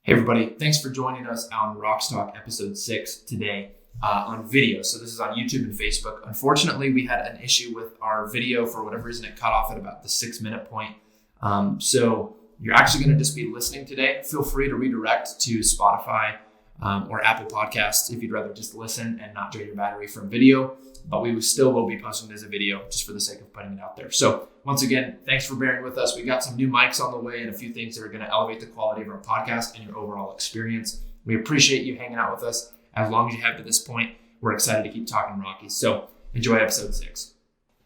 Hey everybody, thanks for joining us on RoxTalk Ep.6 today on video. So this is on YouTube and Facebook. Unfortunately, we had an issue with our video. For whatever reason, it cut off at about the 6-minute point. So you're actually going to just be listening today. Feel free to redirect to Spotify or Apple Podcasts if you'd rather just listen and not drain your battery from video. But we still will be posting it as a video just for the sake of putting it out there. So once again, thanks for bearing with us. We got some new mics on the way and a few things that are going to elevate the quality of our podcast and your overall experience. We appreciate you hanging out with us as long as you have to this point. We're excited to keep talking Rockies. So enjoy episode 6.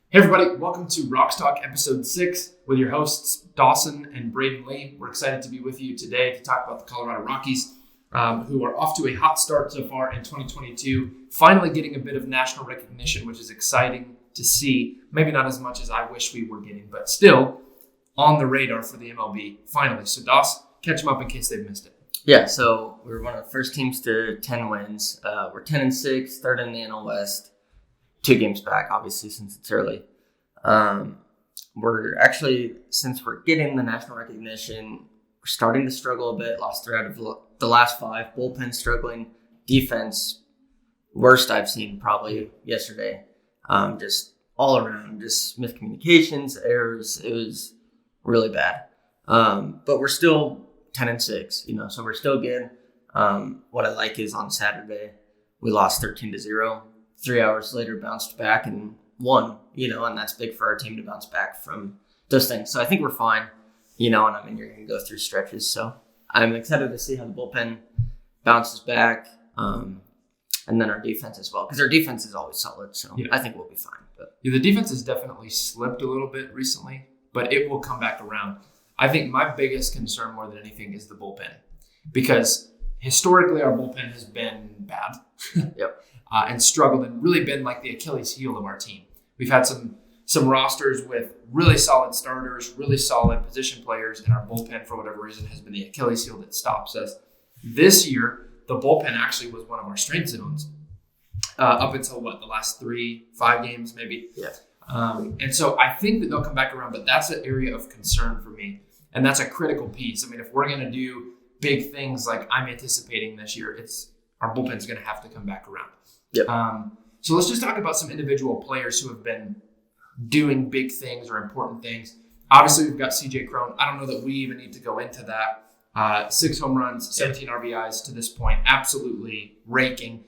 Hey everybody, welcome to RoxTalk episode 6 with your hosts Dawson and Brayden Lee. We're excited to be with you today to talk about the Colorado Rockies, who are off to a hot start so far in 2022, finally getting a bit of national recognition, which is exciting to see. Maybe not as much as I wish we were getting, but still on the radar for the MLB finally. So Doss, catch them up in case they've missed it. Yeah, so we were one of the first teams to 10 wins. We're 10-6, third in the NL West, 2 games back, obviously, since it's early. We're actually, since we're getting the national recognition, we're starting to struggle a bit. Lost 3 out of the last 5. Bullpen struggling. Defense, worst I've seen probably yesterday. Just all around, just miscommunications, errors. It was really bad. But we're still 10-6, so we're still good. What I like is on Saturday, we lost 13-0. 3 hours later, bounced back and won, and that's big for our team to bounce back from those things. So I think we're fine, and you're going to go through stretches. So I'm excited to see how the bullpen bounces back, and then our defense as well, because our defense is always solid. So yeah. I think we'll be fine. But the defense has definitely slipped a little bit recently, but it will come back around. I think my biggest concern more than anything is the bullpen, because historically our bullpen has been bad Yep. And struggled and really been like the Achilles heel of our team. We've had some rosters with really solid starters, really solid position players, and our bullpen, for whatever reason, has been the Achilles heel that stops us. This year, the bullpen actually was one of our strength zones up until the last 3-5 games maybe. Yeah. And so I think that they'll come back around, but that's an area of concern for me. And that's a critical piece. I mean, if we're going to do big things like I'm anticipating this year, our bullpen's going to have to come back around. Yep. So let's just talk about some individual players who have been doing big things or important things. Obviously, we've got CJ Cron. I don't know that we even need to go into that. 6 home runs, 17 RBIs to this point. Absolutely raking.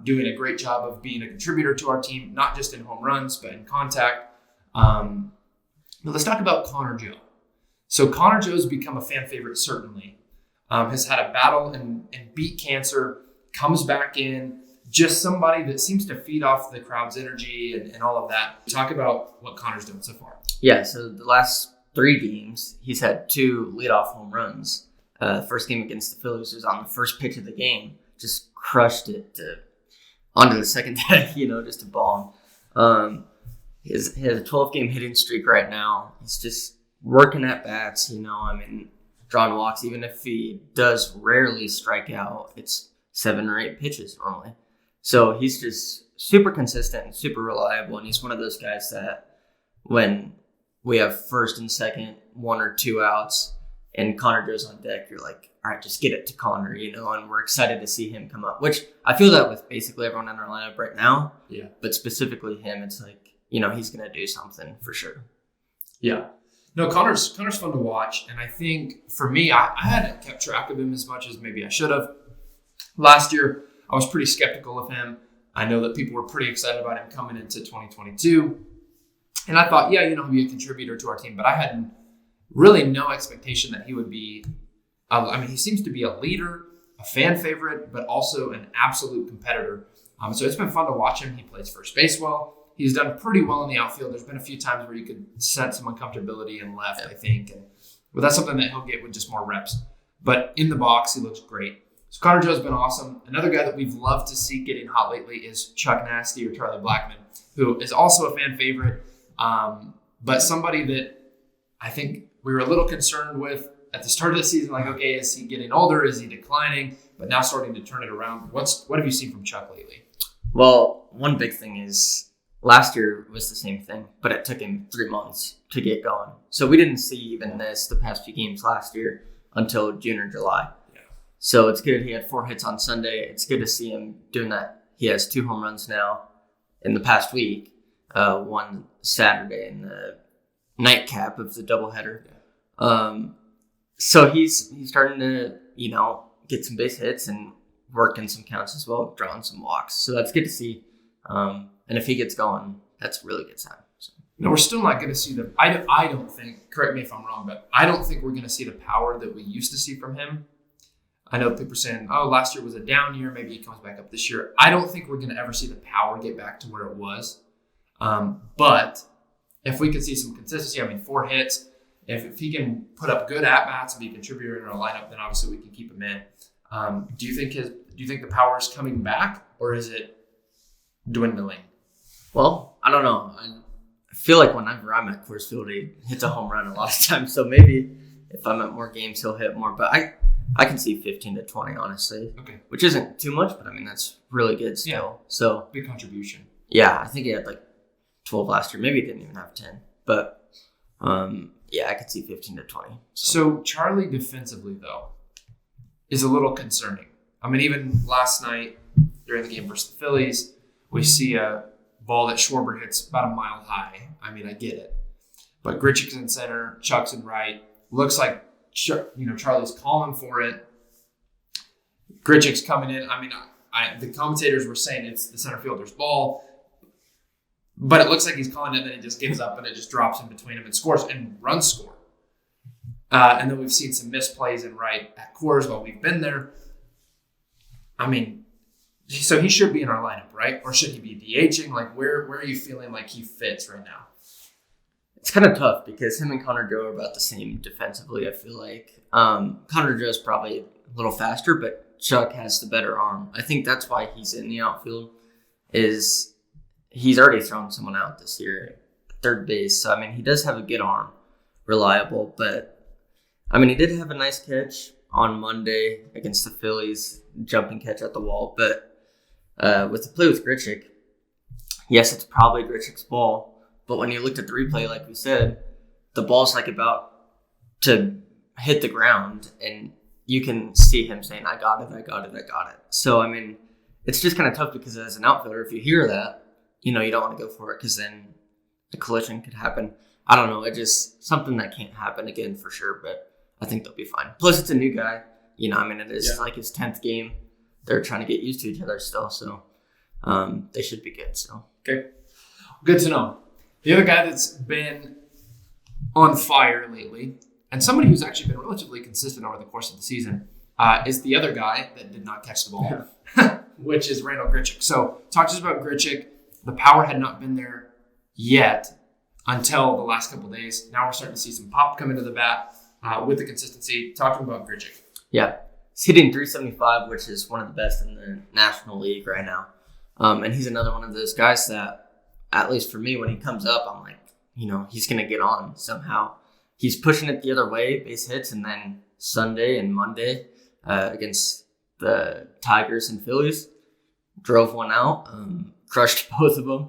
Doing a great job of being a contributor to our team, not just in home runs, but in contact. But let's talk about Connor Joe. So Connor Joe's become a fan favorite, certainly. Has had a battle and beat cancer, comes back in. Just somebody that seems to feed off the crowd's energy and all of that. Talk about what Connor's doing so far. Yeah, so the last 3 games, he's had 2 leadoff home runs. First game against the Phillies was on the first pitch of the game. Just crushed it onto the second deck, just a bomb. He has a 12-game hitting streak right now. He's just working at bats, drawing walks. Even if he does rarely strike out, it's 7 or 8 pitches normally. So he's just super consistent and super reliable. And he's one of those guys that when we have first and second, 1 or 2 outs, and Connor Joe's on deck, you're like, all right, just get it to Connor, and we're excited to see him come up, which I feel that with basically everyone in our lineup right now. Yeah. But specifically him, it's like, he's going to do something for sure. Yeah. No, Connor's fun to watch. And I think for me, I hadn't kept track of him as much as maybe I should have. Last year, I was pretty skeptical of him. I know that people were pretty excited about him coming into 2022. And I thought, yeah, he'll be a contributor to our team. But I had really no expectation that he would be, he seems to be a leader, a fan favorite, but also an absolute competitor. So it's been fun to watch him. He plays first base well. He's done pretty well in the outfield. There's been a few times where you could sense some uncomfortability in left, I think. But that's something that he'll get with just more reps. But in the box, he looks great. So Connor Joe's been awesome. Another guy that we've loved to see getting hot lately is Chuck Nasty or Charlie Blackmon, who is also a fan favorite, but somebody that I think we were a little concerned with at the start of the season. Like, okay, is he getting older? Is he declining? But now starting to turn it around. What have you seen from Chuck lately? Well, one big thing is last year was the same thing, but it took him 3 months to get going. So we didn't see even the past few games last year until June or July. So it's good. He had 4 hits on Sunday. It's good to see him doing that. He has 2 home runs now in the past week. One Saturday in the nightcap of the doubleheader. So he's starting to, get some base hits and work in some counts as well, drawing some walks. So that's good to see. And if he gets going, that's a really good sign. So. No, we're still not going to see the. I don't think. Correct me if I'm wrong, but I don't think we're going to see the power that we used to see from him. I know people are saying, "Oh, last year was a down year. Maybe he comes back up this year." I don't think we're going to ever see the power get back to where it was. But if we could see some consistency, 4 hits. If he can put up good at bats and be a contributor in our lineup, then obviously we can keep him in. Do you think the power is coming back, or is it dwindling? Well, I don't know. I feel like whenever I'm at Coors Field, he hits a home run a lot of times. So maybe if I'm at more games, he'll hit more. But I can see 15 to 20, honestly. Okay. Which isn't too much, but that's really good still. Yeah. So big contribution. Yeah, I think he had 12 last year. Maybe he didn't even have 10. But I could see 15 to 20. So Charlie defensively, though, is a little concerning. Even last night during the game versus the Phillies, we see a ball that Schwarber hits about a mile high. I get it. But Grichuk's in center, Chuck's in right. Looks like, Charlie's calling for it. Grichuk's coming in. The commentators were saying it's the center fielder's ball. But it looks like he's calling it, and then he just gives up, and it just drops in between him and scores, and runs score. And then we've seen some misplays in right at Coors while we've been there. So he should be in our lineup, right? Or should he be DHing? Where are you feeling like he fits right now? It's kind of tough because him and Connor Joe are about the same defensively, I feel like. Connor Joe's probably a little faster, but Chuck has the better arm. I think that's why he's in the outfield, is he's already thrown someone out this year at third base. So, he does have a good arm, reliable. But, he did have a nice catch on Monday against the Phillies, jumping catch at the wall. But with the play with Grichuk, yes, it's probably Grichuk's ball. But when you looked at the replay, like we said, the ball's about to hit the ground. And you can see him saying, I got it. So, it's just kind of tough because as an outfielder, if you hear that, you don't want to go for it because then a collision could happen. I don't know. It's just something that can't happen again for sure, but I think they'll be fine. Plus, it's a new guy. It is his 10th game. They're trying to get used to each other still, so they should be good. So okay, good to know. The other guy that's been on fire lately, and somebody who's actually been relatively consistent over the course of the season, is the other guy that did not catch the ball, which is Randall Grichuk. So talk to us about Grichuk. The power had not been there yet until the last couple of days. Now we're starting to see some pop come into the bat with the consistency. Talk to me about Grichuk. Yeah. He's hitting .375, which is one of the best in the National League right now. And he's another one of those guys that, at least for me, when he comes up, I'm like, he's going to get on somehow. He's pushing it the other way, base hits, and then Sunday and Monday against the Tigers and Phillies, drove one out, crushed both of them.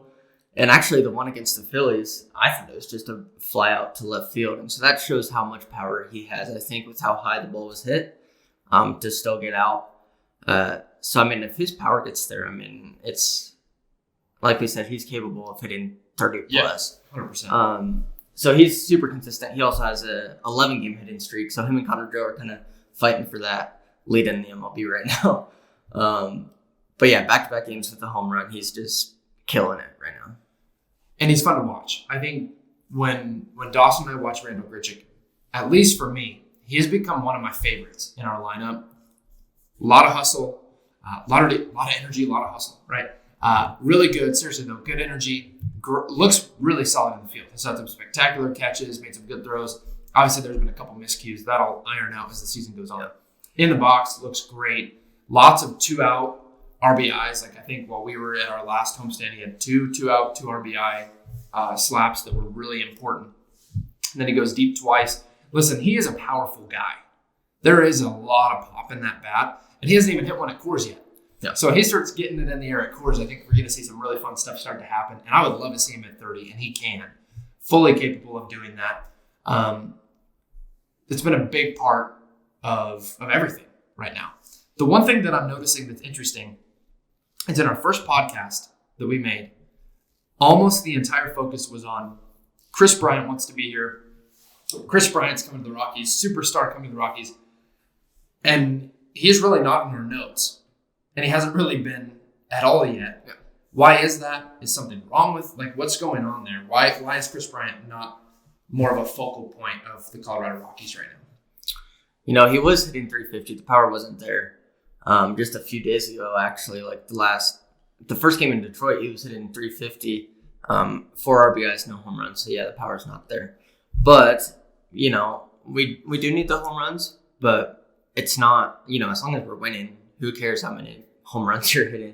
And actually, the one against the Phillies, I think it was just a fly out to left field. And so that shows how much power he has, I think, with how high the ball was hit to still get out. So, if his power gets there, it's, like we said, he's capable of hitting 30 plus. Yeah, 100%. So he's super consistent. He also has a 11-game hitting streak. So him and Connor Joe are kind of fighting for that lead in the MLB right now. But yeah, back-to-back games with the home run. He's just killing it right now. And he's fun to watch. I think when Dawson and I watch Randall Grichuk, at least for me, he has become one of my favorites in our lineup. A lot of hustle, a lot of energy, a lot of hustle, right? Really good. Seriously, though, good energy. Looks really solid in the field. He's had some spectacular catches, made some good throws. Obviously, there's been a couple miscues. That'll iron out as the season goes on. In the box, looks great. Lots of 2-out RBIs. I think while we were at our last homestand, he had 2-out, 2 RBI slaps that were really important. And then he goes deep twice. Listen, he is a powerful guy. There is a lot of pop in that bat, and he hasn't even hit one at Coors yet. Yeah. So he starts getting it in the air at Coors. I think we're going to see some really fun stuff start to happen, and I would love to see him at 30, and he can. Fully capable of doing that. It's been a big part of everything right now. The one thing that I'm noticing that's interesting is in our first podcast that we made, almost the entire focus was on Chris Bryant wants to be here. Chris Bryant's coming to the Rockies, superstar coming to the Rockies. And he's really not in our notes. And he hasn't really been at all yet. Yeah. Why is that? Is something wrong with, what's going on there? Why is Chris Bryant not more of a focal point of the Colorado Rockies right now? He was hitting 350. The power wasn't there. Just a few days ago, actually, the first game in Detroit, he was hitting 350, 4 RBIs, no home runs. So yeah, the power's not there. But, we do need the home runs, but it's not, as long as we're winning, who cares how many home runs you're hitting?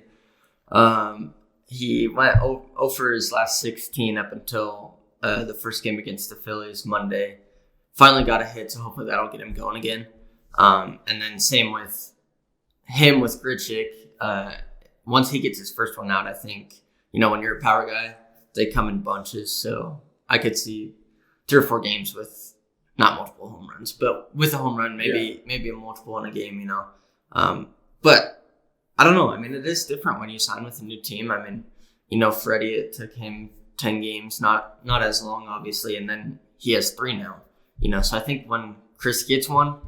He went 0 for his last 16 up until the first game against the Phillies Monday. Finally got a hit, so hopefully that'll get him going again. And then same with him with Grichuk. Once he gets his first one out, I think, when you're a power guy, they come in bunches. So I could see 3 or 4 games with not multiple home runs, but with a home run, maybe a multiple in a game, But I don't know. I mean, it is different when you sign with a new team. I mean, Freddie, it took him 10 games, not as long, obviously, and then he has 3 now. So I think when Chris gets one,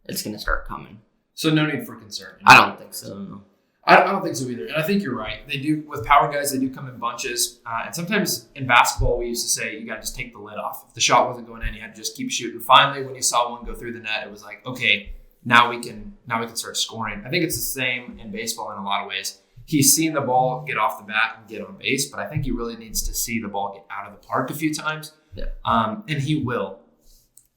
it's going to start coming. So no need for concern. I don't think so. No. I don't think so either. And I think you're right. They do, with power guys, they do come in bunches. And sometimes in basketball, we used to say you got to just take the lid off. If the shot wasn't going in, you had to just keep shooting. Finally, when you saw one go through the net, it was like, okay, now we can start scoring. I think it's the same in baseball in a lot of ways. He's seen the ball get off the bat and get on base, but I think he really needs to see the ball get out of the park a few times. Yeah. And he will.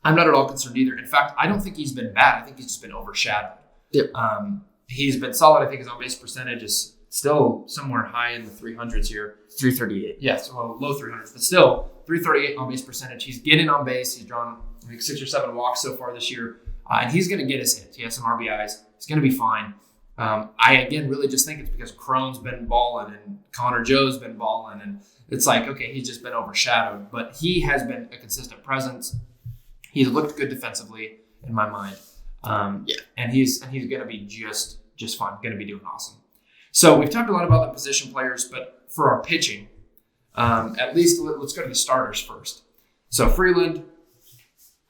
I'm not at all concerned either. In fact, I don't think he's been bad. I think he's just been overshadowed. Yep. He's been solid. I think his on-base percentage is still somewhere high in the 300s here. 338. Yes, well, low 300s, but still 338 on-base percentage. He's getting on base. He's drawn 6 or 7 walks so far this year, and he's going to get his hits. He has some RBIs. He's going to be fine. I, again, really just think it's because Crone's been balling and Connor Joe's been balling, and it's like, okay, he's just been overshadowed, but he has been a consistent presence. He's looked good defensively in my mind. And he's going to be just fine. Going to be doing awesome. So we've talked a lot about the position players, but for our pitching, at least let's go to the starters first. So Freeland,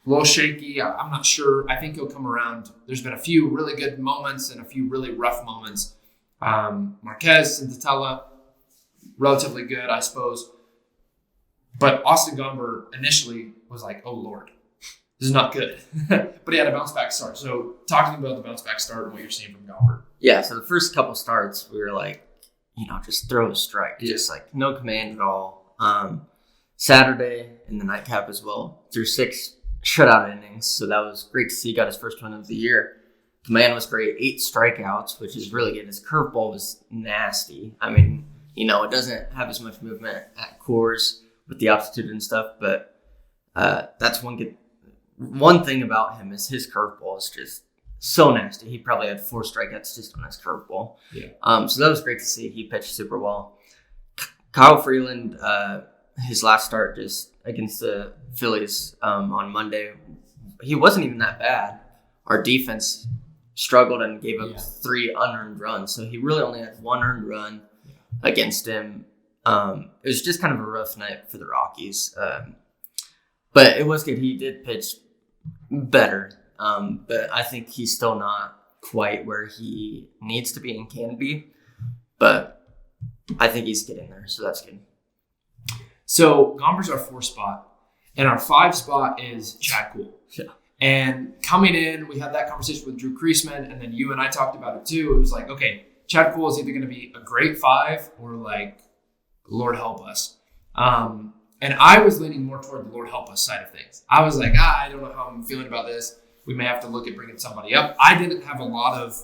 a little shaky. I'm not sure. I think he'll come around. There's been a few really good moments and a few really rough moments. Marquez and Tatella, relatively good, I suppose. But Austin Gomber initially was like, oh, Lord. This is not good. But he had a bounce-back start. So talk to me about the bounce-back start and what you're seeing from Gomber. Yeah, so the first couple starts, we were like, just throw a strike. Yeah. Just like no command at all. Saturday in the nightcap as well, threw 6 shutout innings. So that was great to see. He got his first one of the year. Command was great. 8 strikeouts, which is really good. His curveball was nasty. I mean, it doesn't have as much movement at Coors with the altitude and stuff, but that's one thing about him is his curveball is just so nasty. He probably had 4 strikeouts just on his curveball. Yeah. So that was great to see. He pitched super well. Kyle Freeland, his last start just against the Phillies on Monday, he wasn't even that bad. Our defense struggled and gave up 3 unearned runs. So he really only had 1 earned run against him. It was just kind of a rough night for the Rockies. But it was good. He did pitch better. But I think he's still not quite where he needs to be and can be. But I think he's getting there, so that's good. So Gomber's our 4 spot, and our 5 spot is Chad Kuhl. Yeah. And coming in, we had that conversation with Drew Kreisman, and then you and I talked about it too. It was like, okay, Chad Kuhl is either going to be a great 5 or like, Lord help us. And I was leaning more toward the Lord help us side of things. I was like, I don't know how I'm feeling about this. We may have to look at bringing somebody up. I didn't have a lot of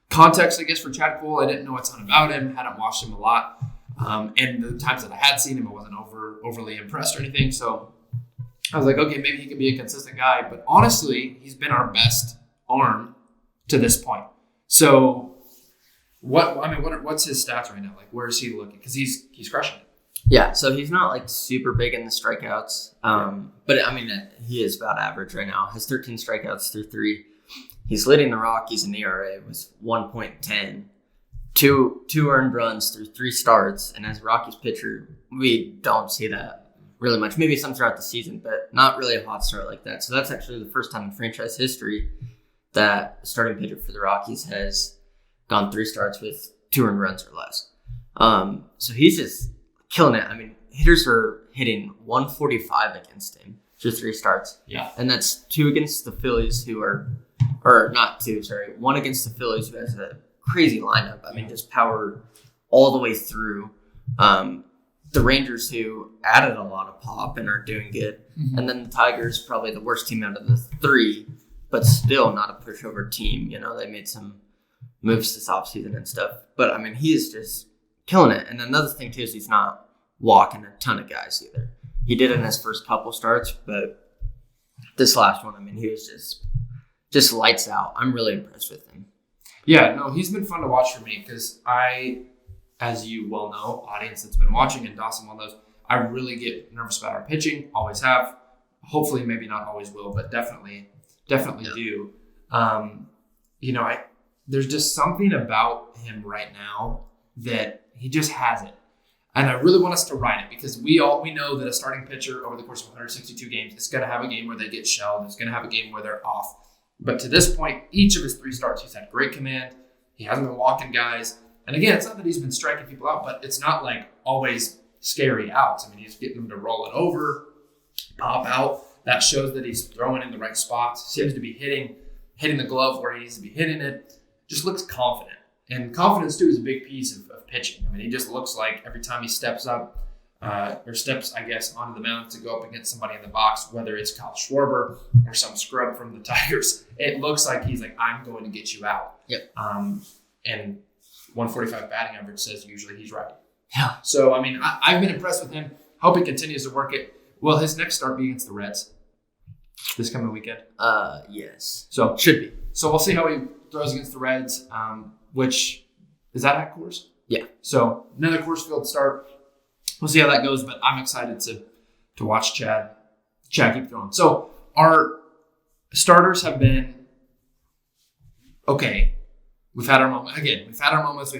context, I guess, for Chad Kuhl. I didn't know a ton about him, hadn't watched him a lot. And the times that I had seen him, I wasn't overly impressed or anything. So I was like, okay, maybe he can be a consistent guy. But honestly, he's been our best arm to this point. So what's his stats right now? Like, where is he looking? Because he's crushing it. Yeah, so he's not like super big in the strikeouts, but I mean, he is about average right now. Has 13 strikeouts through 3. He's leading the Rockies in ERA with 1.10. Two earned runs through 3 starts, and as a Rockies pitcher, we don't see that really much. Maybe some throughout the season, but not really a hot start like that. So that's actually the first time in franchise history that a starting pitcher for the Rockies has gone 3 starts with 2 earned runs or less. So he's just killing it. I mean, hitters are hitting 145 against him through 3 starts. Yeah. And that's 2 against the Phillies or not 2, sorry. 1 against the Phillies who has a crazy lineup. I mean, just power all the way through. The Rangers who added a lot of pop and are doing good. Mm-hmm. And then the Tigers, probably the worst team out of the 3, but still not a pushover team. You know, they made some moves this offseason and stuff. But, I mean, he is just killing it. And another thing, too, is he's not walking a ton of guys either. He did it in his first couple starts, but this last one, I mean, he was just lights out. I'm really impressed with him. Yeah, no, he's been fun to watch for me because as you well know, audience that's been watching, and Dawson well knows, I really get nervous about our pitching. Always have. Hopefully, maybe not always will, but definitely do. There's just something about him right now that he just has it. And I really want us to ride it because we know that a starting pitcher over the course of 162 games is going to have a game where they get shelled. It's going to have a game where they're off. But to this point, each of his 3 starts, he's had great command. He hasn't been walking guys. And again, it's not that he's been striking people out, but it's not like always scary outs. I mean, he's getting them to roll it over, pop out. That shows that he's throwing in the right spots. Seems to be hitting the glove where he needs to be hitting it. Just looks confident. And confidence, too, is a big piece of pitching. I mean, he just looks like every time he steps up, steps, I guess, onto the mound to go up against somebody in the box, whether it's Kyle Schwarber or some scrub from the Tigers, it looks like he's like, I'm going to get you out. Yep. And 145 batting average says usually he's right. Yeah. So, I mean, I've been impressed with him. Hope he continues to work it. Will his next start be against the Reds this coming weekend? Yes. So should be. So we'll see how he throws against the Reds, which is that at Coors? Yeah. So another Coors Field start. We'll see how that goes, but I'm excited to watch Chad keep throwing. So our starters have been okay. We've had our moments. Again, we've had our moments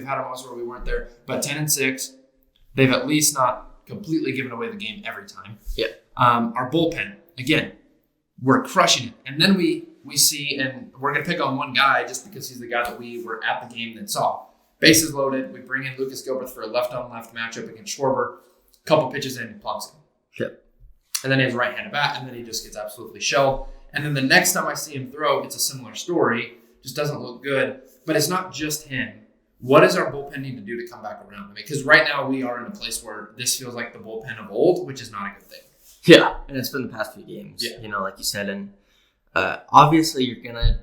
where we weren't there. But 10-6, they've at least not completely given away the game every time. Yeah. Our bullpen, again, we're crushing it. And then we see, and we're going to pick on one guy just because he's the guy that we were at the game that saw. Bases loaded. We bring in Lucas Gilbert for a left-on-left matchup against Schwarber. Couple pitches in, he plunks him. Yep. And then he has a right-handed bat, and then he just gets absolutely shelled. And then the next time I see him throw, it's a similar story. Just doesn't look good. But it's not just him. What does our bullpen need to do to come back around? I mean, because right now we are in a place where this feels like the bullpen of old, which is not a good thing. Yeah, and it's been the past few games, like you said. And obviously you're going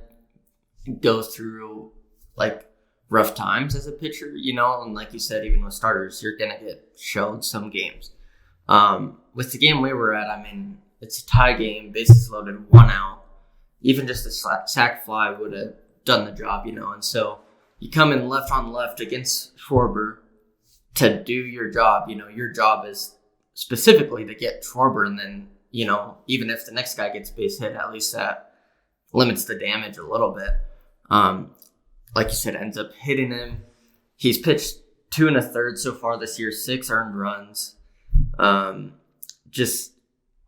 to go through, like, rough times as a pitcher, and like you said, even with starters, you're going to get shelled some games. With the game we were at, I mean, it's a tie game, bases loaded, 1 out. Even just a sac fly would have done the job, and so you come in left on left against Schwarber to do your job. Your job is specifically to get Schwarber, and then, even if the next guy gets base hit, at least that limits the damage a little bit. Like you said, ends up hitting him. He's pitched 2 1/3 so far this year, 6 earned runs. Just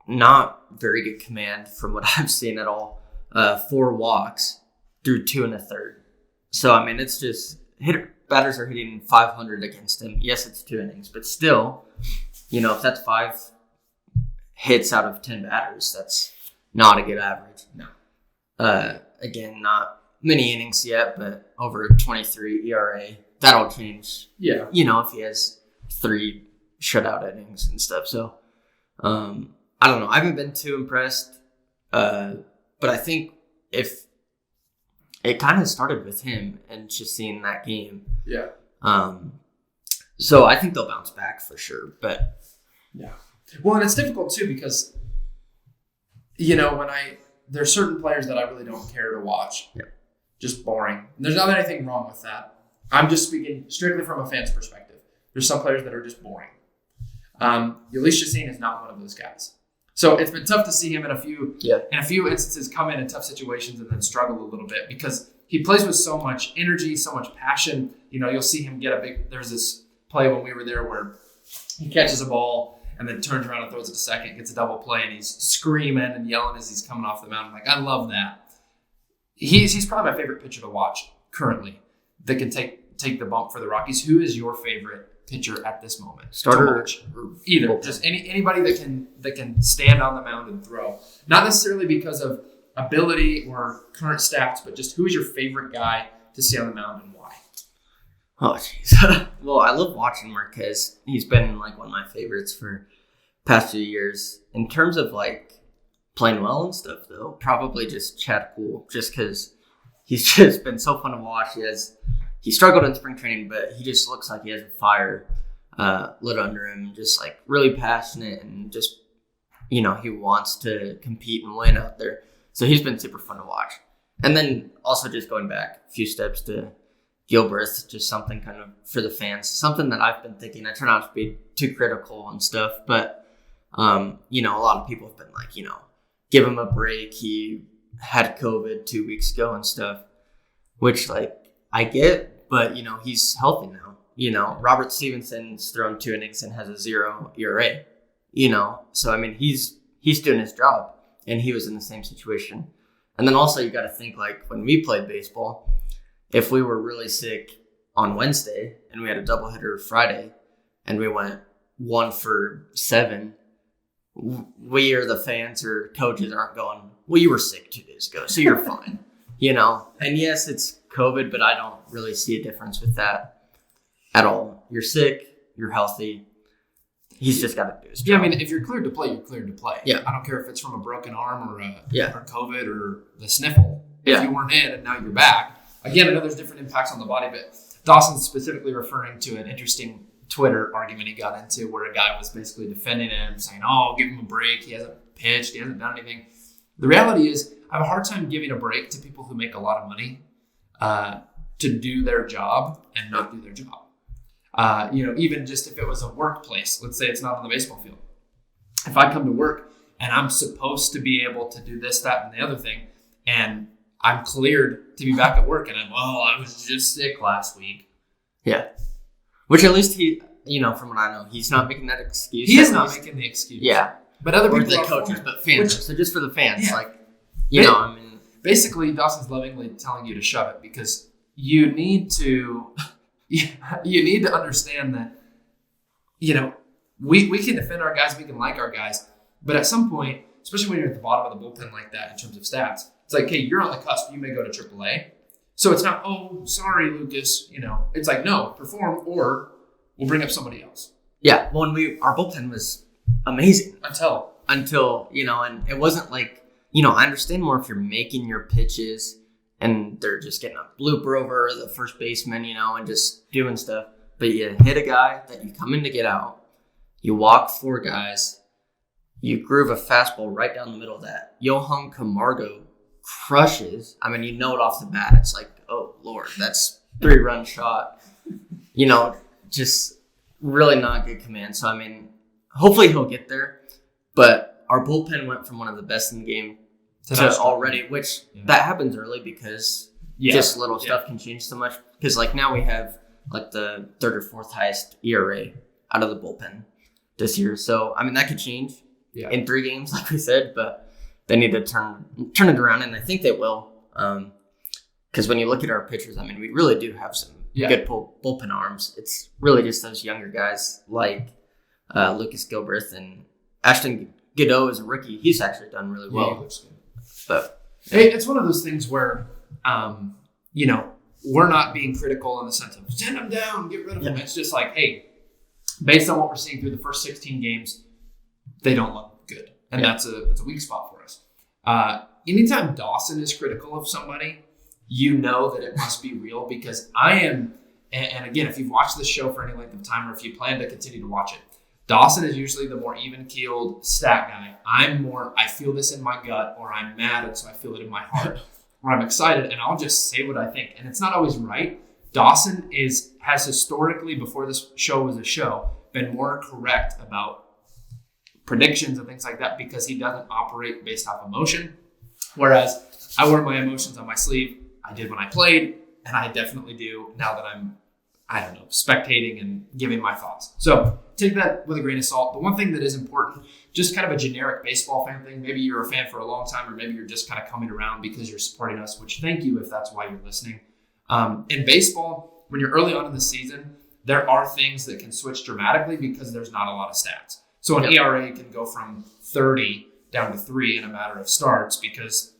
not very good command from what I've seen at all. 4 walks through 2 1/3. So, I mean, it's just batters are hitting 500 against him. Yes, it's 2 innings, but still, if that's 5 hits out of 10 batters, that's not a good average. No. Again, not many innings yet, but over 23 ERA. That'll change. Yeah. If he has 3 shutout innings and stuff. So, I don't know. I haven't been too impressed. But I think if it kind of started with him and just seeing that game. Yeah. So I think they'll bounce back for sure. But yeah. Well, and it's difficult too because, there's certain players that I really don't care to watch. Yeah. Just boring. There's not anything wrong with that. I'm just speaking strictly from a fan's perspective. There's some players that are just boring. Ulysses Yassin is not one of those guys. So it's been tough to see him in a few instances come in tough situations and then struggle a little bit because he plays with so much energy, so much passion. You'll see him get there's this play when we were there where he catches a ball and then turns around and throws it to second, gets a double play, and he's screaming and yelling as he's coming off the mound. Like, I love that. He's probably my favorite pitcher to watch currently that can take the bump for the Rockies. Who is your favorite pitcher at this moment? Starter or either. bullpen? Just anybody that can stand on the mound and throw. Not necessarily because of ability or current stats, but just who is your favorite guy to see on the mound and why? Oh, jeez. Well, I love watching Marquez. He's been like one of my favorites for past few years. In terms of like playing well and stuff, though, probably just Chad Kuhl, just because he's just been so fun to watch. He struggled in spring training, but he just looks like he has a fire lit under him, just like really passionate and just, he wants to compete and win out there. So he's been super fun to watch. And then also just going back a few steps to Gilbert, just something kind of for the fans, something that I've been thinking. I try not to be too critical and stuff, but, a lot of people have been like, give him a break. He had COVID 2 weeks ago and stuff, which like I get, but, he's healthy now. Robert Stevenson's thrown 2 innings and has a 0 ERA, so, I mean, he's doing his job and he was in the same situation. And then also you got to think like when we played baseball, if we were really sick on Wednesday and we had a doubleheader Friday and we went 1 for 7, we or the fans or coaches aren't going, well, you were sick 2 days ago, so you're fine, And yes, it's COVID, but I don't really see a difference with that at all. You're sick, you're healthy. He's just got to do his job. Yeah, I mean, if you're cleared to play, you're cleared to play. Yeah. I don't care if it's from a broken arm or COVID or the sniffle. If you weren't in and now you're back. Again, I know there's different impacts on the body, but Dawson's specifically referring to an interesting Twitter argument he got into where a guy was basically defending him, saying, oh, give him a break. He hasn't pitched. He hasn't done anything. The reality is I have a hard time giving a break to people who make a lot of money to do their job and not do their job. Even just if it was a workplace, let's say it's not on the baseball field. If I come to work and I'm supposed to be able to do this, that, and the other thing, and I'm cleared to be back at work, and I was just sick last week. Yeah. Which at least he, from what I know, he's not making that excuse. He is not making the excuse. Yeah. But other people, the coaches, but fans. So just for the fans, basically, Dawson's lovingly telling you to shove it because you need to understand that, we can defend our guys, we can like our guys, but at some point, especially when you're at the bottom of the bullpen like that in terms of stats, it's like, hey, you're on the cusp, you may go to AAA. So it's not, oh, sorry, Lucas, it's like, no, perform or we'll bring up somebody else. Yeah, well, our bullpen was amazing. Until, and it wasn't like, I understand more if you're making your pitches and they're just getting a blooper over the first baseman, and just doing stuff. But you hit a guy that you come in to get out, you walk 4 guys, you groove a fastball right down the middle of that. Johan Camargo crushes. I mean, it off the bat. It's like, oh, Lord, that's 3-run shot. Just really not good command. So, I mean, hopefully he'll get there. But our bullpen went from one of the best in the game to already, which that happens early because just little stuff can change so much. Because, now we have, the 3rd or 4th highest ERA out of the bullpen this year. So, I mean, that could change in 3 games, like we said, but they need to turn it around, and I think they will. Because when you look at our pitchers, I mean, we really do have some good bullpen arms. It's really just those younger guys like Lucas Gilbert and Ashton Godot is a rookie. He's actually done really well. He looks good. But it's one of those things where, we're not being critical in the sense of send them down, get rid of them. It's just like, hey, based on what we're seeing through the first 16 games, they don't look good. And that's a weak spot for us. Anytime Dawson is critical of somebody, that it must be real because I am, and again, if you've watched this show for any length of time or if you plan to continue to watch it, Dawson is usually the more even-keeled stat guy. I feel this in my gut, or I'm mad and so I feel it in my heart, or I'm excited and I'll just say what I think. And it's not always right. Dawson has historically, before this show was a show, been more correct about predictions and things like that because he doesn't operate based off emotion. Whereas I wear my emotions on my sleeve. I did when I played, and I definitely do now that I'm, spectating and giving my thoughts. So take that with a grain of salt. The one thing that is important, just kind of a generic baseball fan thing, maybe you're a fan for a long time, or maybe you're just kind of coming around because you're supporting us, which thank you if that's why you're listening. In baseball, when you're early on in the season, there are things that can switch dramatically because there's not a lot of stats. So an ERA can go from 30 down to 3 in a matter of starts because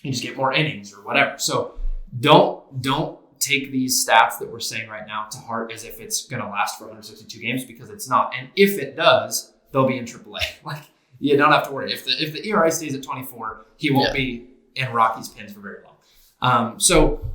you just get more innings or whatever. So don't take these stats that we're saying right now to heart as if it's going to last for 162 games because it's not. And if it does, they'll be in AAA. Like, you don't have to worry. If the ERA stays at 24, he won't be in Rockies pins for very long. So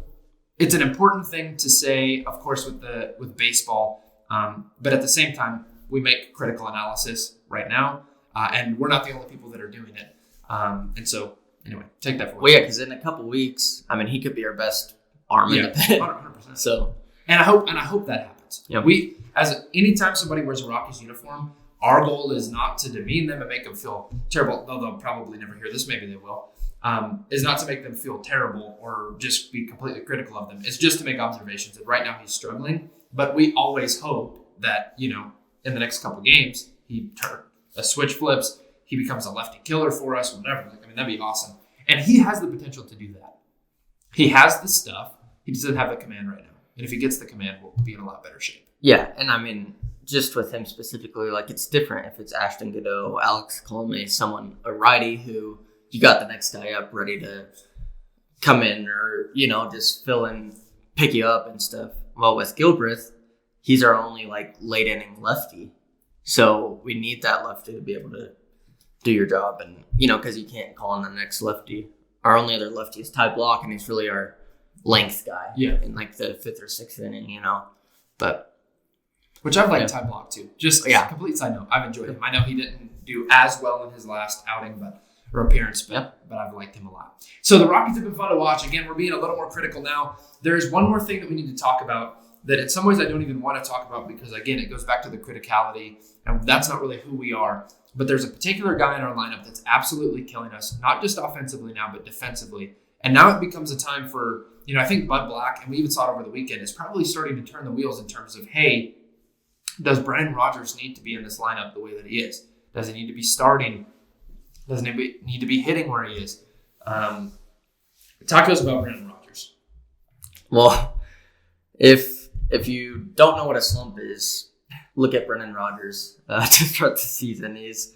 it's an important thing to say, of course, with baseball. But at the same time, we make critical analysis right now, and we're not the only people that are doing it. And so, anyway, take that for well, yeah, because in a couple weeks, he could be our best arm in the pit. 100%. So, and I hope that happens. Yep. Anytime somebody wears a Rockies uniform, our goal is not to demean them and make them feel terrible. Though they'll probably never hear this, maybe they will. Is not to make them feel terrible or just be completely critical of them. It's just to make observations. And right now he's struggling, but we always hope that in the next couple games a switch flips, he becomes a lefty killer for us, whatever. That'd be awesome. And he has the potential to do that. He has the stuff. He doesn't have the command right now. And if he gets the command, we'll be in a lot better shape. Yeah, and just with him specifically, it's different if it's Ashton Godot, Alex Colome, a righty who you got the next guy up ready to come in or, just fill in, pick you up and stuff. Well, with Gilbreth, he's our only late inning lefty. So we need that lefty to be able to do your job. And, because you can't call in the next lefty. Our only other lefty is Ty Block, and he's really our length guy in the 5th or 6th inning, But which I've liked Ty Block too. Just complete side note, I've enjoyed him. I know he didn't do as well in his last outing, or appearance, but I've liked him a lot. So the Rockies have been fun to watch. Again, we're being a little more critical now. There's one more thing that we need to talk about that in some ways I don't even want to talk about because, again, it goes back to the criticality, and that's not really who we are. But there's a particular guy in our lineup that's absolutely killing us, not just offensively now, but defensively. And now it becomes a time for, I think Bud Black, and we even saw it over the weekend, is probably starting to turn the wheels in terms of, hey, does Brendan Rodgers need to be in this lineup the way that he is? Does he need to be starting? Doesn't he need to be hitting where he is? Talk to us about Brayden Rodgers. Well, if you don't know what a slump is, look at Brayden Rodgers to start the season. He's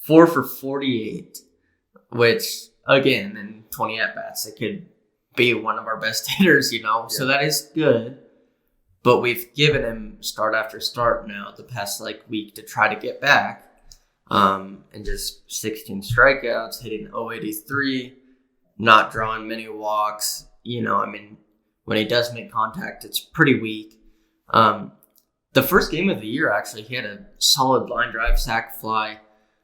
4 for 48, which, again, in 20 at-bats, it could be one of our best hitters, So that is good. But we've given him start after start now the past week to try to get back. And just 16 strikeouts, hitting 083, not drawing many walks. When he does make contact, it's pretty weak. The first game of the year, actually, he had a solid line drive, sac fly.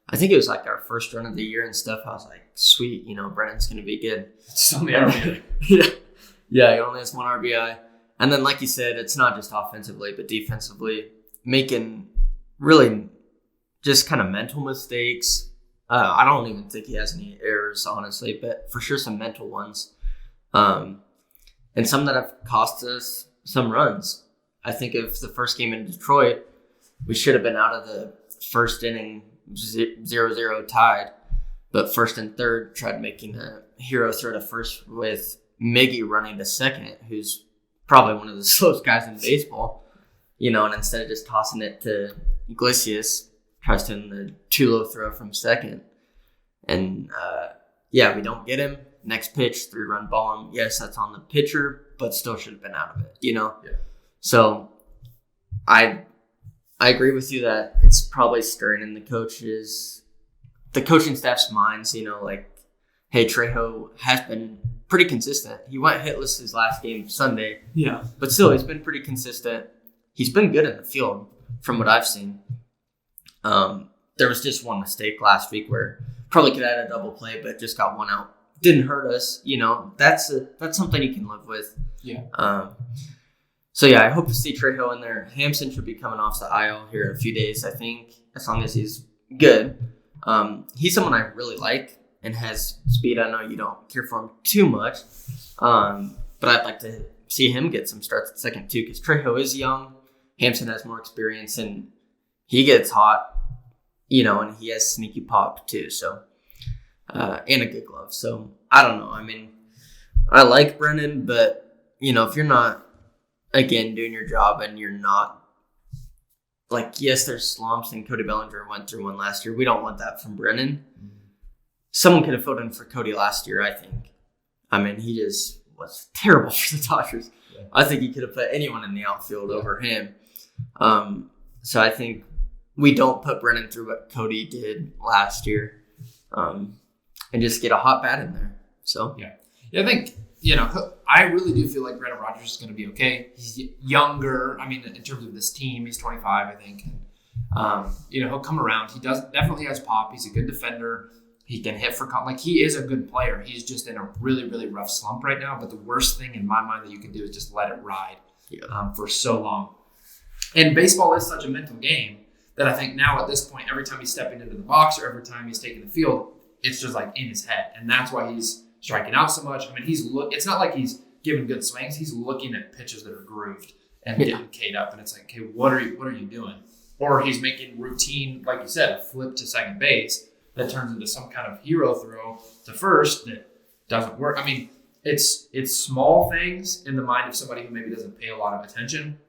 I think it was our first run of the year and stuff. I was like, sweet, Brennan's going to be good. It's only RBI. Yeah, he only has 1 RBI. And then, like you said, it's not just offensively, but defensively, making really just kind of mental mistakes. I don't even think he has any errors, honestly, but for sure some mental ones. And some that have cost us some runs. I think of the first game in Detroit, we should have been out of the first inning 0-0 tied. But first and third tried making a hero throw to first with Miggy running to second, who's probably one of the slowest guys in baseball. And instead of just tossing it to Iglesias, tries to hit the too low throw from second. And, we don't get him. Next pitch, 3-run ball. Yes, that's on the pitcher, but still should have been out of it, Yeah. So I agree with you that it's probably stirring in the coaching staff's minds, hey, Trejo has been pretty consistent. He went hitless his last game Sunday. Yeah. But still, he's been pretty consistent. He's been good in the field from what I've seen. There was just one mistake last week where probably could have had a double play, but just got one out. Didn't hurt us. That's something you can live with. Yeah. I hope to see Trejo in there. Hampson should be coming off the IL here in a few days, I think, as long as he's good. He's someone I really like and has speed. I know you don't care for him too much, but I'd like to see him get some starts at second too, because Trejo is young. Hampson has more experience, and he gets hot, and he has sneaky pop too. So, and a good glove. So I don't know. I mean, I like Brennan, but if you're not, again, doing your job and you're not, like, yes, there's slumps, and Cody Bellinger went through one last year. We don't want that from Brennan. Someone could have filled in for Cody last year, I think. I mean, he just was terrible for the Dodgers. Yeah. I think he could have put anyone in the outfield over him. So I think we don't put Brennan through what Cody did last year, and just get a hot bat in there. So yeah, I think I really do feel like Brendan Rodgers is going to be okay. He's younger. I mean, in terms of this team, he's 25, I think. He'll come around. He definitely has pop. He's a good defender. He can hit for he is a good player. He's just in a really, really rough slump right now. But the worst thing in my mind that you can do is just let it ride for so long. And baseball is such a mental game that I think now at this point, every time he's stepping into the box or every time he's taking the field, it's just like in his head. And that's why he's striking out so much. I mean, it's not like he's giving good swings. He's looking at pitches that are grooved and getting K'd up. And it's like, okay, what are you doing? Or he's making routine, like you said, a flip to second base that turns into some kind of hero throw to first that doesn't work. I mean, it's small things in the mind of somebody who maybe doesn't pay a lot of attention.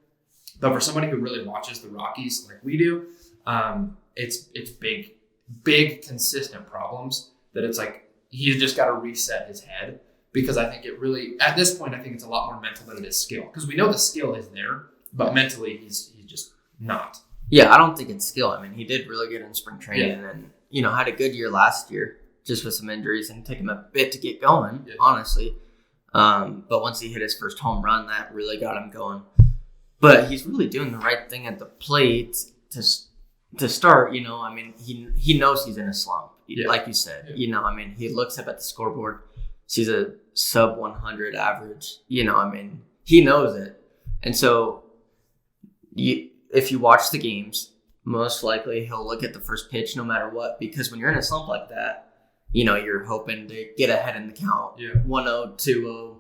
But for somebody who really watches the Rockies like we do, it's big, consistent problems that it's like he's just got to reset his head, because I think it really, at this point, I think it's a lot more mental than it is skill, because we know the skill is there, but mentally he's just not. Yeah, I don't think it's skill. I mean, he did really good in spring training and, had a good year last year just with some injuries, and took him a bit to get going, honestly. But once he hit his first home run, that really got him going. But he's really doing the right thing at the plate to start. I mean, he knows he's in a slump, like you said. I mean, he looks up at the scoreboard, sees a sub 100 average. I mean, he knows it. And so if you watch the games, most likely he'll look at the first pitch no matter what, because when you're in a slump like that, you're hoping to get ahead in the count. 1-0, 2-0,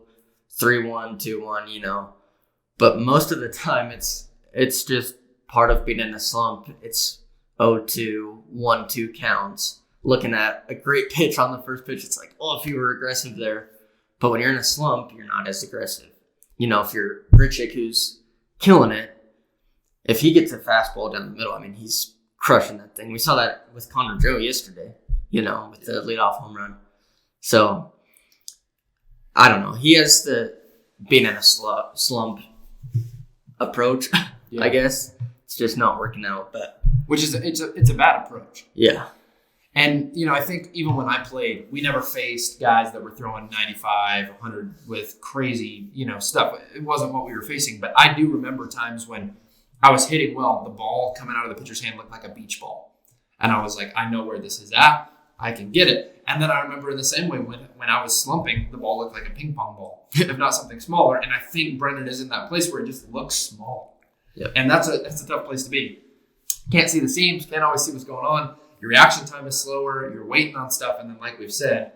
3-1, 2-1, But most of the time it's just part of being in a slump. It's 0-2, 1-2 counts. Looking at a great pitch on the first pitch, it's like, if you were aggressive there. But when you're in a slump, you're not as aggressive. If you're Grichuk, who's killing it, if he gets a fastball down the middle, I mean, he's crushing that thing. We saw that with Connor Joe yesterday, with the leadoff home run. So, I don't know. He has the being in a slump approach, I guess. It's just not working out, but which is it's a bad approach. Yeah. And I think even when I played, we never faced guys that were throwing 95, 100 with crazy, stuff. It wasn't what we were facing, but I do remember times when I was hitting well, the ball coming out of the pitcher's hand looked like a beach ball. And I was like, I know where this is at. I can get it. And then I remember in the same way when I was slumping, the ball looked like a ping pong ball, if not something smaller. And I think Brendan is in that place where it just looks small. Yep. And that's a tough place to be. Can't see the seams, can't always see what's going on. Your reaction time is slower. You're waiting on stuff. And then, like we've said,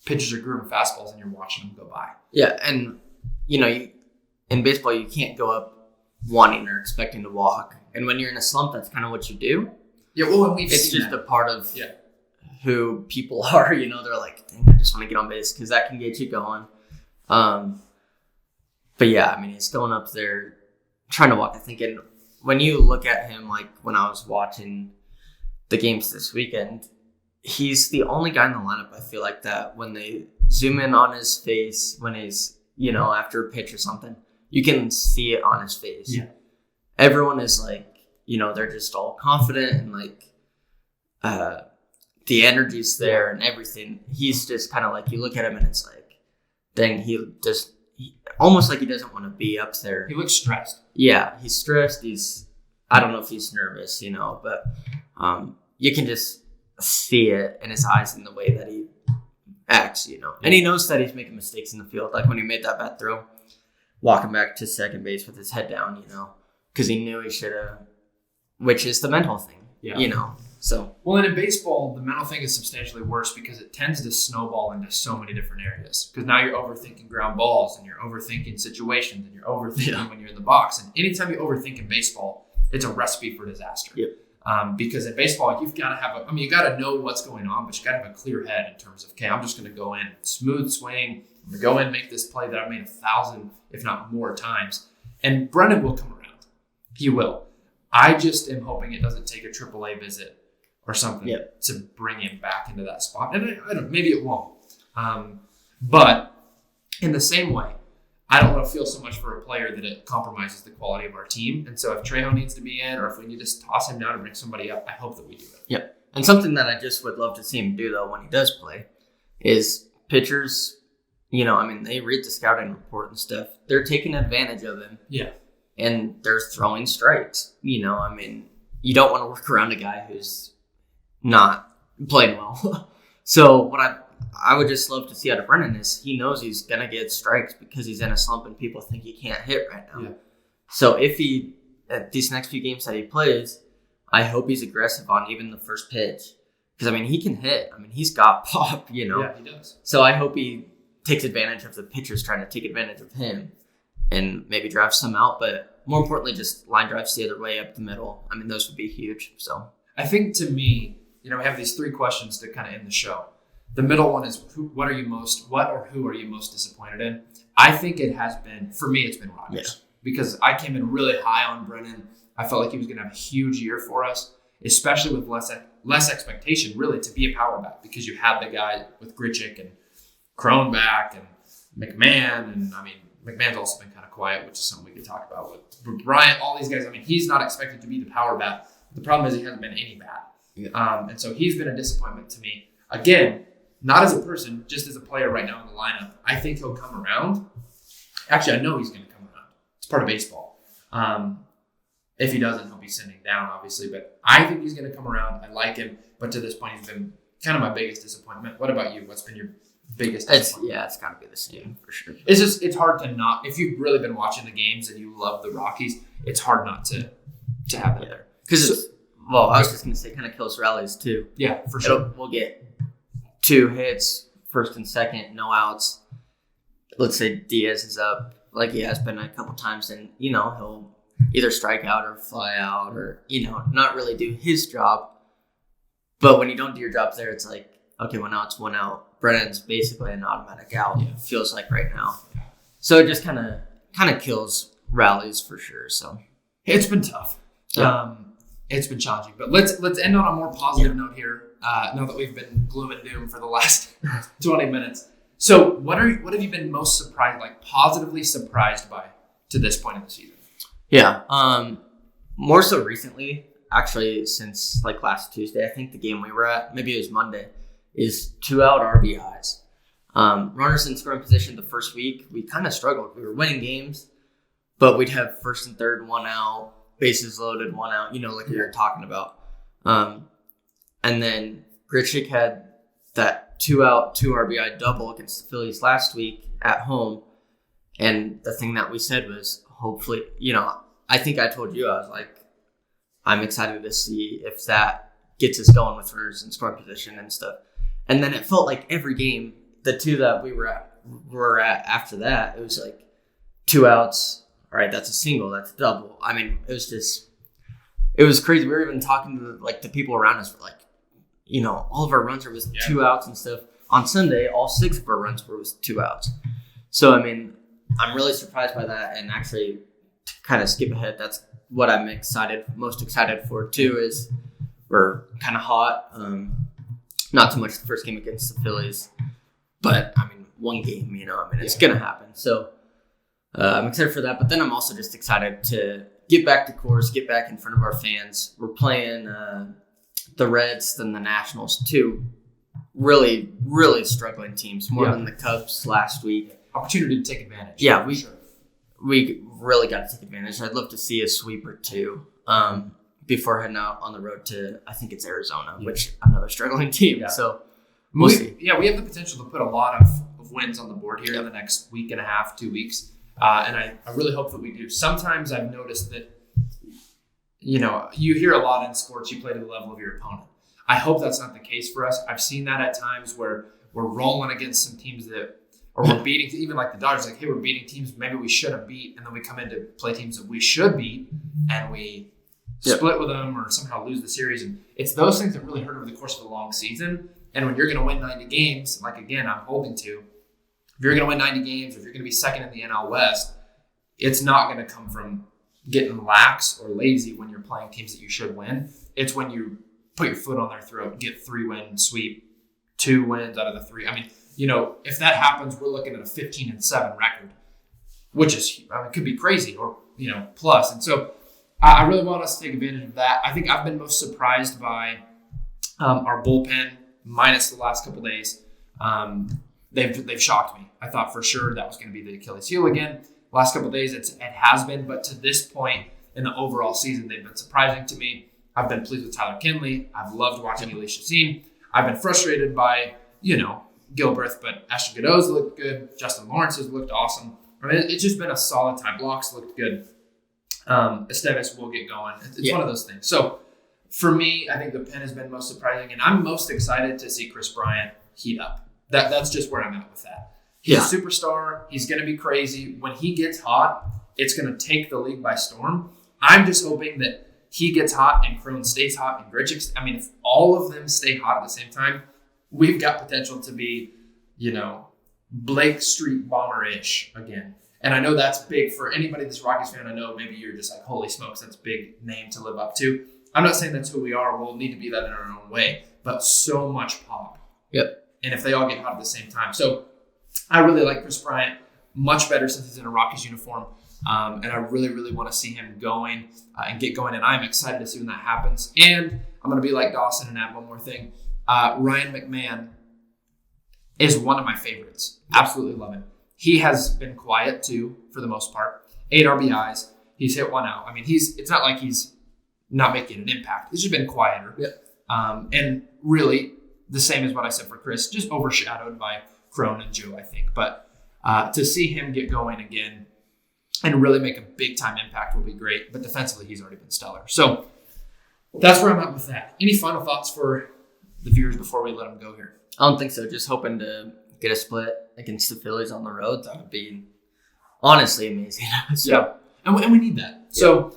pitchers are grooving fastballs and you're watching them go by. Yeah. And, in baseball, you can't go up wanting or expecting to walk. And when you're in a slump, that's kind of what you do. Yeah, well, and it's just that. A part of who people are. They're like, dang, I just want to get on base, because that can get you going. But yeah, I mean, he's going up there trying to walk. I think, and when you look at him, like when I was watching the games this weekend, he's the only guy in the lineup, I feel like, that when they zoom in on his face, when he's, after a pitch or something, you can see it on his face. Yeah. Everyone is like, they're just all confident and like the energy's there and everything. He's just kind of like, you look at him and it's like, dang, almost like he doesn't want to be up there. He looks stressed. Yeah, he's stressed. I don't know if he's nervous, but you can just see it in his eyes and the way that he acts, And he knows that he's making mistakes in the field. Like when he made that bad throw, walking back to second base with his head down, because he knew he should have, which is the mental thing, So, well, and in baseball, the mental thing is substantially worse because it tends to snowball into so many different areas. Because now you're overthinking ground balls, and you're overthinking situations, and you're overthinking when you're in the box. And anytime you overthink in baseball, it's a recipe for disaster. Yep. Because in baseball, you've got to have you got to know what's going on, but you got to have a clear head in terms of, okay, I'm just going to go in, smooth swing, I'm going to go in, make this play that I've made 1,000, if not more times. And Brennan will come around. He will. I just am hoping it doesn't take a AAA visit or something to bring him back into that spot. And I don't, maybe it won't. But in the same way, I don't want to feel so much for a player that it compromises the quality of our team. And so if Trejo needs to be in, or if we need to toss him down and bring somebody up, I hope that we do it. Yep. And something that I just would love to see him do, though, when he does play, is pitchers, they read the scouting report and stuff. They're taking advantage of him. Yeah. And they're throwing strikes. You don't want to work around a guy who's not playing well. So what I would just love to see out of Brennan is he knows he's going to get strikes because he's in a slump and people think he can't hit right now. Yeah. So if he, at these next few games that he plays, I hope he's aggressive on even the first pitch. Because, he can hit. He's got pop, Yeah, he does. So I hope he takes advantage of the pitchers trying to take advantage of him and maybe drive some out. But more importantly, just line drives the other way up the middle. Those would be huge. So I think to me, we have these 3 questions to kind of end the show. The middle one is who are you most disappointed in? I think it has been, for me, it's been Rogers. Because I came in really high on Brennan. I felt like he was going to have a huge year for us, especially with less expectation, really, to be a power bat because you had the guy with Grichuk and Cronenbach and McMahon. And, McMahon's also been kind of quiet, which is something we could talk about with Bryant, all these guys. He's not expected to be the power bat. The problem is he hasn't been any bat. Yeah. And so he's been a disappointment to me. Again, not as a person, just as a player right now in the lineup. I think he'll come around. Actually, I know he's going to come around. It's part of baseball. If he doesn't, he'll be sending down, obviously. But I think he's going to come around. I like him. But to this point, he's been kind of my biggest disappointment. What about you? What's been your biggest disappointment? It's got to be the same for sure. It's hard to not. If you've really been watching the games and you love the Rockies, it's hard not to have that there. Because I was just going to say, kind of kills rallies too. Yeah, for sure. We'll get 2 hits, first and second, no outs. Let's say Diaz is up like he has been a couple times, and he'll either strike out or fly out or not really do his job. But when you don't do your job there, it's like, okay, well, now it's 1 out. Brennan's basically an automatic out. Yeah. Feels like right now. Yeah. So it just kind of kills rallies for sure. So it's been tough. Yeah. It's been challenging, but let's end on a more positive note here. Now that we've been gloom and doom for the last 20 minutes. So what have you been most surprised, positively surprised by to this point in the season? Yeah. More so recently, actually, since last Tuesday, I think the game we were at, maybe it was Monday, is 2-out RBIs. Runners in scoring position the first week, we kind of struggled. We were winning games, but we'd have first and third, 1 out, bases loaded, 1 out, like we were talking about. And then Grichuk had that 2-out, 2 RBI double against the Phillies last week at home. And the thing that we said was, hopefully, I think I told you, I was like, I'm excited to see if that gets us going with runners in scoring position and stuff. And then it felt like every game, the 2 that we were at after that, it was like 2 outs. All right, that's a single, that's a double. It was crazy. We were even talking to the people around us, all of our runs were with 2 outs and stuff. On Sunday, all 6 of our runs were with 2 outs. So, I'm really surprised by that. And actually, to kind of skip ahead, that's what I'm most excited for too, is we're kind of hot. Not so much the first game against the Phillies, but 1 game, it's going to happen. So I'm excited for that. But then I'm also just excited to get back to course, get back in front of our fans. We're playing the Reds than the Nationals, 2 really, really struggling teams, more than the Cubs last week. Opportunity to take advantage. Yeah, we really got to take advantage. I'd love to see a sweep or 2 before heading out on the road to, I think it's Arizona, which another struggling team. Yeah. So we'll see. Yeah, we have the potential to put a lot of wins on the board here in the next week and a half, 2 weeks. And I really hope that we do. Sometimes I've noticed that you hear a lot in sports, you play to the level of your opponent. I hope that's not the case for us. I've seen that at times where we're rolling against some teams or we're beating, even like the Dodgers, like, hey, we're beating teams maybe we shouldn't beat, and then we come in to play teams that we should beat, and we split with them or somehow lose the series. And it's those things that really hurt over the course of a long season. And when you're going to win 90 games, like, again, I'm holding to, if you're going to win 90 games, or if you're going to be second in the NL West, it's not going to come from getting lax or lazy when you're playing teams that you should win. It's when you put your foot on their throat, get 3-win sweep, 2 wins out of the 3. I mean, if that happens, we're looking at a 15-7 record, which is, it could be crazy, or, plus. And so I really want us to take advantage of that. I think I've been most surprised by our bullpen, minus the last couple days. They've shocked me. I thought for sure that was going to be the Achilles heel again. Last couple days, it has been, but to this point in the overall season, they've been surprising to me. I've been pleased with Tyler Kinley. I've loved watching Elisha Seen. I've been frustrated by, Gilbreth, but Ashton Godot's looked good. Justin Lawrence has looked awesome. I mean, it's just been a solid time. Blocks looked good. Esteves will get going. It's one of those things. So for me, I think the pen has been most surprising, and I'm most excited to see Chris Bryant heat up. That's just where I'm at with that. He's a superstar. He's going to be crazy. When he gets hot, it's going to take the league by storm. I'm just hoping that he gets hot and Crone stays hot and Grichuk. I mean, if all of them stay hot at the same time, we've got potential to be, Blake Street Bomber-ish again. And I know that's big for anybody that's a Rockies fan. I know maybe you're just like, holy smokes, that's a big name to live up to. I'm not saying that's who we are. We'll need to be that in our own way. But so much pop. Yep. And if they all get hot at the same time. So I really like Chris Bryant. Much better since he's in a Rockies uniform. And I really, really want to see him going and get going. And I'm excited to see when that happens. And I'm going to be like Dawson and add one more thing. Ryan McMahon is one of my favorites. Absolutely love him. He has been quiet too, for the most part. 8 RBIs. He's hit 1 out. I mean, it's not like he's not making an impact. He's just been quieter. Yep. And really, the same as what I said for Chris, just overshadowed by Crone and Joe, I think. But to see him get going again and really make a big-time impact will be great. But defensively, he's already been stellar. So that's where I'm at with that. Any final thoughts for the viewers before we let them go here? I don't think so. Just hoping to get a split against the Phillies on the road. That would be honestly amazing. Yeah, and we need that. So,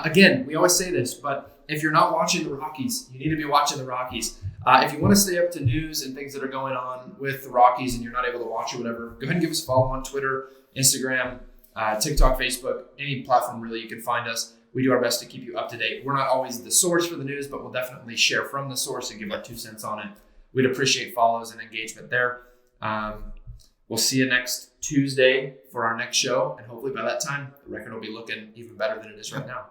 again, we always say this, but if you're not watching the Rockies, you need to be watching the Rockies. If you want to stay up to news and things that are going on with the Rockies and you're not able to watch or whatever, go ahead and give us a follow on Twitter, Instagram, TikTok, Facebook, any platform really you can find us. We do our best to keep you up to date. We're not always the source for the news, but we'll definitely share from the source and give our 2 cents on it. We'd appreciate follows and engagement there. We'll see you next Tuesday for our next show, and hopefully by that time, the record will be looking even better than it is right now.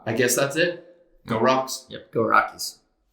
I guess that's it. Go Rocks. Yep, go Rockies.